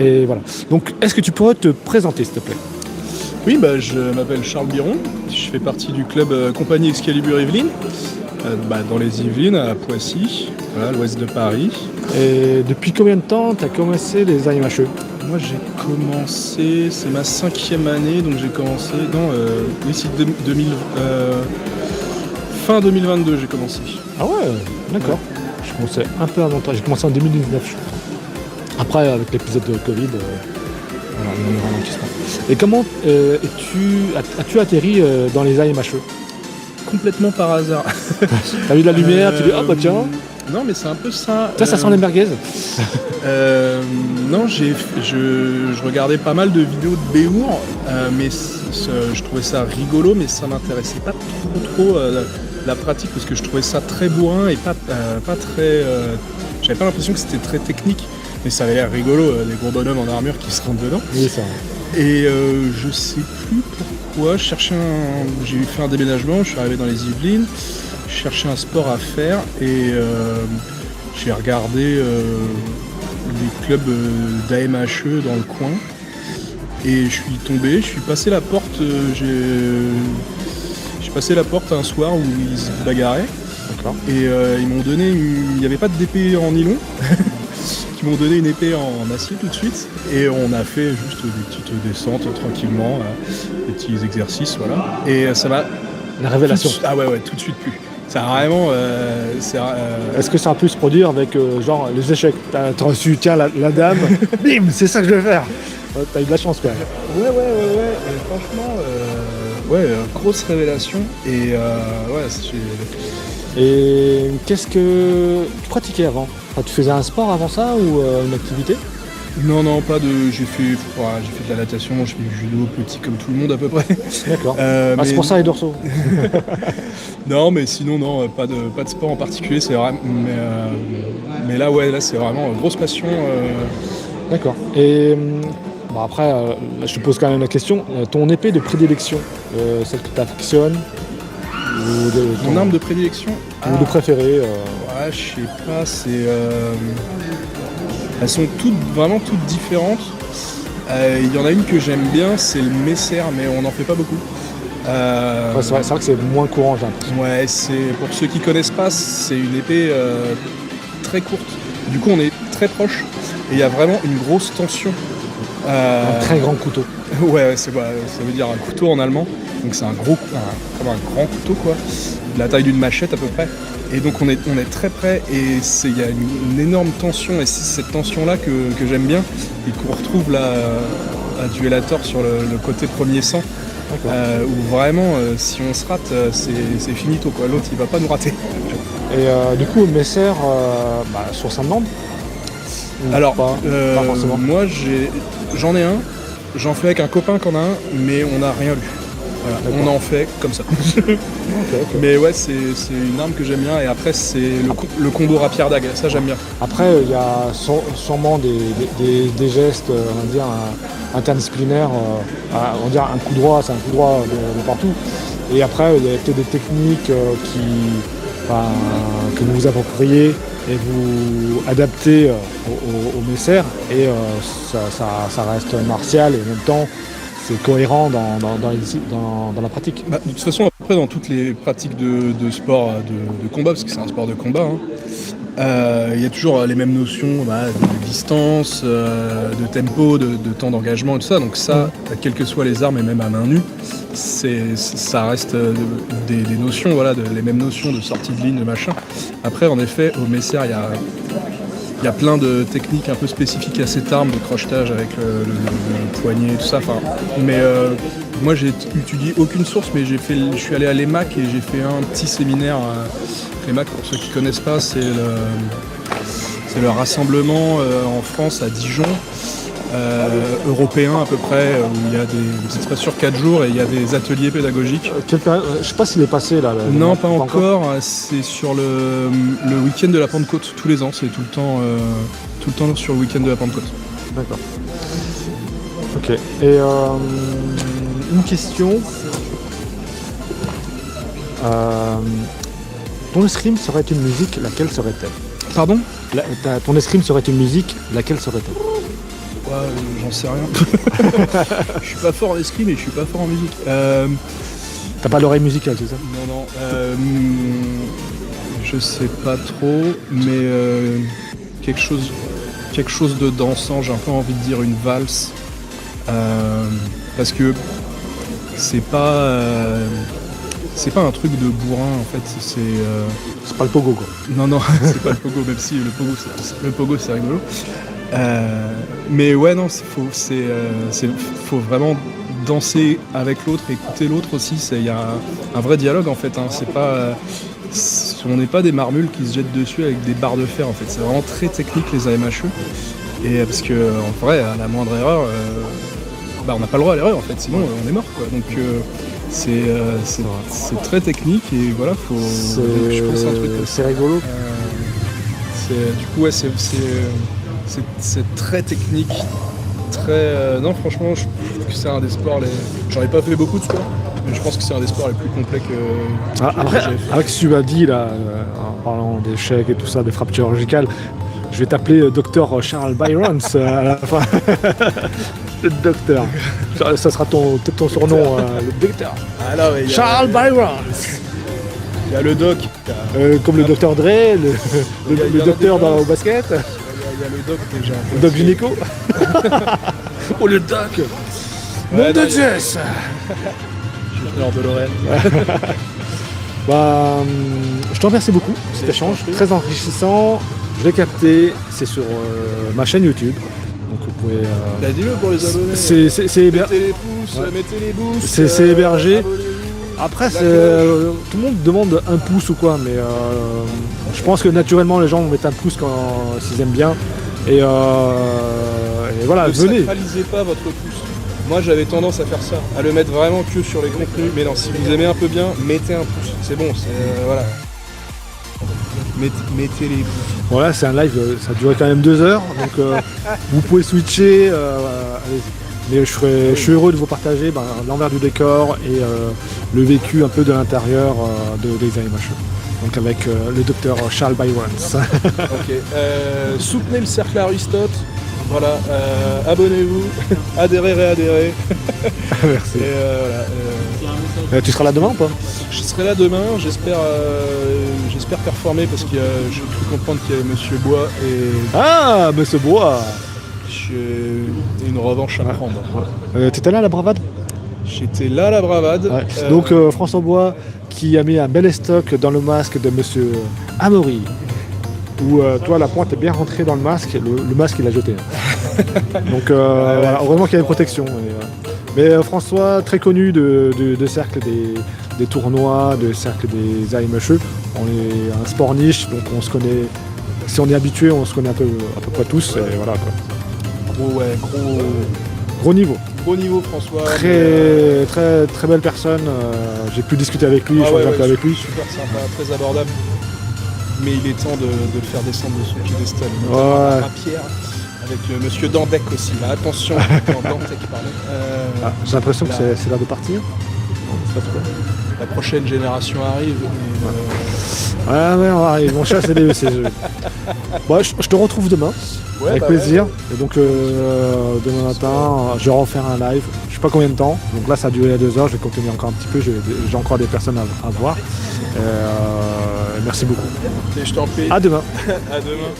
Et voilà. Donc, est-ce que tu pourrais te présenter, s'il te plaît? Oui, je m'appelle Charles Biron, je fais partie du club Compagnie Excalibur Yvelines, dans les Yvelines, à Poissy, voilà, à l'ouest de Paris. Et depuis combien de temps tu as commencé les AMHE? Moi j'ai commencé, c'est ma 5e année, donc j'ai commencé fin 2022 j'ai commencé. Ah ouais, d'accord. Je commençais un peu avant toi, j'ai commencé en 2019, je crois. Après, avec l'épisode de Covid, voilà, il y a eu un ralentissement. Et comment as-tu atterri dans les AMHE? Complètement par hasard. T'as vu de la lumière, tu dis ah bah tiens. Non mais c'est un peu ça. Ça sent les merguez. Non, je regardais pas mal de vidéos de Béour, mais je trouvais ça rigolo, mais ça m'intéressait pas trop la pratique, parce que je trouvais ça très bourrin et pas très... j'avais pas l'impression que c'était très technique, mais ça avait l'air rigolo, des gros bonhommes en armure qui se rentrent dedans. Oui, ça. Et je sais plus pourquoi, j'ai fait un déménagement, je suis arrivé dans les Yvelines, je cherchais un sport à faire et j'ai regardé les clubs d'AMHE dans le coin et je suis passé la porte, j'ai passé la porte un soir où ils se bagarraient. D'accord. Et ils m'ont donné, il n'y avait pas d'épée en nylon, ils m'ont donné une épée en acier tout de suite et on a fait juste des petites descentes tranquillement, des petits exercices, voilà. Et ça m'a... La révélation. Ah ouais, tout de suite plus. Ça a vraiment... Est-ce que ça a pu se produire avec genre les échecs? T'as reçu, tiens, la dame, bim, c'est ça que je vais faire. T'as eu de la chance quand même. Ouais. Et franchement, grosse révélation. Et Et qu'est-ce que tu pratiquais avant? Enfin, tu faisais un sport avant ça ou une activité? Non, pas de... J'ai fait de la natation, j'ai fait du judo, petit comme tout le monde à peu près. D'accord. Mais... c'est pour ça les dorsaux. Non, mais sinon, non, pas de sport en particulier, c'est vrai. Mais là, c'est vraiment une grosse passion. D'accord. Et après, je te pose quand même la question. Ton épée de prédilection, celle que tu affectionnes, Mon arme de prédilection ou de préférée Ouais, je sais pas, c'est... Elles sont vraiment toutes différentes. Il y en a une que j'aime bien, c'est le Messer, mais on n'en fait pas beaucoup. Ouais, c'est vrai que c'est moins courant, j'ai l'impression. Ouais, pour ceux qui connaissent pas, c'est une épée très courte. Du coup, on est très proche et il y a vraiment une grosse tension. Un très grand couteau. Ouais, ça veut dire un couteau en allemand. Donc c'est comme un grand couteau, quoi, de la taille d'une machette à peu près. Et donc on est très près et il y a une énorme tension, et c'est cette tension-là que j'aime bien et qu'on retrouve là à Duellator sur le côté premier sang. Où vraiment, si on se rate, c'est finito, quoi. L'autre, il va pas nous rater. Et du coup, Messer, sur Saint-Mande? Alors, pas forcément. moi, j'en ai un. J'en fais avec un copain qu'on a un, mais on n'a rien lu. Voilà, on en fait comme ça. Okay. Mais ouais, c'est une arme que j'aime bien. Et après, c'est le combo rapière-dague. Ça, j'aime bien. Après, il y a sûrement des gestes, on va dire, interdisciplinaires. On va dire un coup droit, c'est un coup droit de partout. Et après, il y a peut-être des techniques que vous vous appropriez et vous adaptez au Messer. Et ça reste martial et en même temps, c'est cohérent dans la pratique. De toute façon, après, dans toutes les pratiques de sport de combat, parce que c'est un sport de combat, il y a toujours les mêmes notions de distance, de tempo, de temps d'engagement et tout ça. Donc ça, quelles que soient les armes et même à main nue, ça reste des notions, les mêmes notions de sortie de ligne, de machin. Après, en effet, au Messer, il y a plein de techniques un peu spécifiques à cette arme, de crochetage avec le poignet et tout ça. Mais moi, j'ai étudié aucune source, mais je suis allé à l'EMAC et j'ai fait un petit séminaire. L'EMAC, pour ceux qui ne connaissent pas, c'est le rassemblement en France, à Dijon, européen à peu près, où il y a ça se passe sur 4 jours et il y a des ateliers pédagogiques. Je ne sais pas s'il est passé là. Non, pas encore. C'est sur le week-end de la Pentecôte, tous les ans. C'est tout le temps sur le week-end de la Pentecôte. D'accord. Ok. Et une question. Ton escrime serait une musique, laquelle serait-elle? Pardon? Ton escrime serait une musique, laquelle serait-elle? Ouais, j'en sais rien. Je suis pas fort en escrime mais je suis pas fort en musique. T'as pas l'oreille musicale, c'est ça? Non. Je sais pas trop, mais quelque chose de dansant, j'ai un peu envie de dire une valse. Parce que c'est pas un truc de bourrin en fait, C'est pas le pogo, quoi. Non, c'est pas le pogo, même si le pogo c'est rigolo. Mais ouais, non, faut vraiment danser avec l'autre, écouter l'autre aussi. Il y a un vrai dialogue en fait. Hein. On n'est pas des marmules qui se jettent dessus avec des barres de fer en fait. C'est vraiment très technique les AMHE. Et parce que en vrai, à la moindre erreur, on n'a pas le droit à l'erreur en fait. Sinon, on est mort quoi. Donc c'est très technique et voilà, je pense que c'est un truc. C'est rigolo. Du coup, ouais, c'est très technique, très. Non, franchement, je trouve que c'est un des sports. J'en ai pas fait beaucoup de sport, mais je pense que c'est un des sports les plus complets que Après, j'ai fait. avec ce que tu as dit là, en parlant d'échecs et tout ça, des frappes chirurgicales, je vais t'appeler docteur Charles Byrons à la fin. Le docteur. Ça sera peut-être ton surnom, le docteur. Ah là, ouais, Charles Byrons. Il y a le doc. Comme le docteur Dre, le docteur au basket, Il y a le doc déjà. le doc gynéco. Oh le doc. Nom de Dieu. Je suis hors de Lorraine. Je te remercie beaucoup pour cet échange, très enrichissant. Je l'ai capté, c'est sur ma chaîne YouTube. Donc vous pouvez. Dis-le pour les abonnés. C'est Mettez les pouces, mettez les boosts. C'est hébergé. abonnez-vous. Après, tout le monde demande un pouce ou quoi, mais je pense que naturellement les gens vont mettre un pouce s'ils aiment bien. Et voilà, Ne venez. sacralisez pas votre pouce. Moi j'avais tendance à faire ça, à le mettre vraiment que sur les contenus. Mais non, si vous aimez un peu bien, mettez un pouce. C'est bon, voilà. Mettez les pouces. Voilà, c'est un live, ça a duré quand même 2 heures, donc vous pouvez switcher, allez-y. Mais je suis heureux de vous partager l'envers du décor et le vécu un peu de l'intérieur des AMHE. Donc avec le docteur Charles Byrons. Ok. Soutenez le cercle Aristote. Voilà. Abonnez-vous. Adhérez, réadhérez. Merci. Et voilà. Tu seras là demain ou pas? Je serai là demain. J'espère performer parce que j'ai cru comprendre qu'il y avait Monsieur Bois et Ah, Monsieur Bois. j'ai une revanche à prendre. T'étais là à la bravade? J'étais là à la bravade. Ouais. Donc François Bois qui a mis un bel estoc dans le masque de Monsieur Amaury. Où toi la pointe est bien rentrée dans le masque, le masque il a jeté. Donc voilà, heureusement qu'il y a une protection. Mais François, très connu de cercle des tournois, de cercle des AMHE. On est un sport niche, donc on se connaît. Si on est habitué, on se connaît à peu près tous. Et voilà quoi. Gros niveau. Gros niveau François. Très belle personne. J'ai pu discuter avec lui, échanger un peu avec lui. Super sympa, très abordable. Mais il est temps de le faire descendre de son piédestal. Ouais. À Pierre, avec Monsieur Dandek aussi. Là, attention, Dandek, pardon. J'ai l'impression que c'est l'heure de partir. La prochaine génération arrive. Ouais, on arrive. Mon chat, c'est les jeux. Bon, je te retrouve demain. Ouais, avec plaisir. Et donc demain matin, je vais refaire un live. Je sais pas combien de temps. Donc là, ça a duré 2 heures. Je vais continuer encore un petit peu. J'ai encore des personnes à voir. Merci beaucoup. Et je t'en prie. À demain. À demain.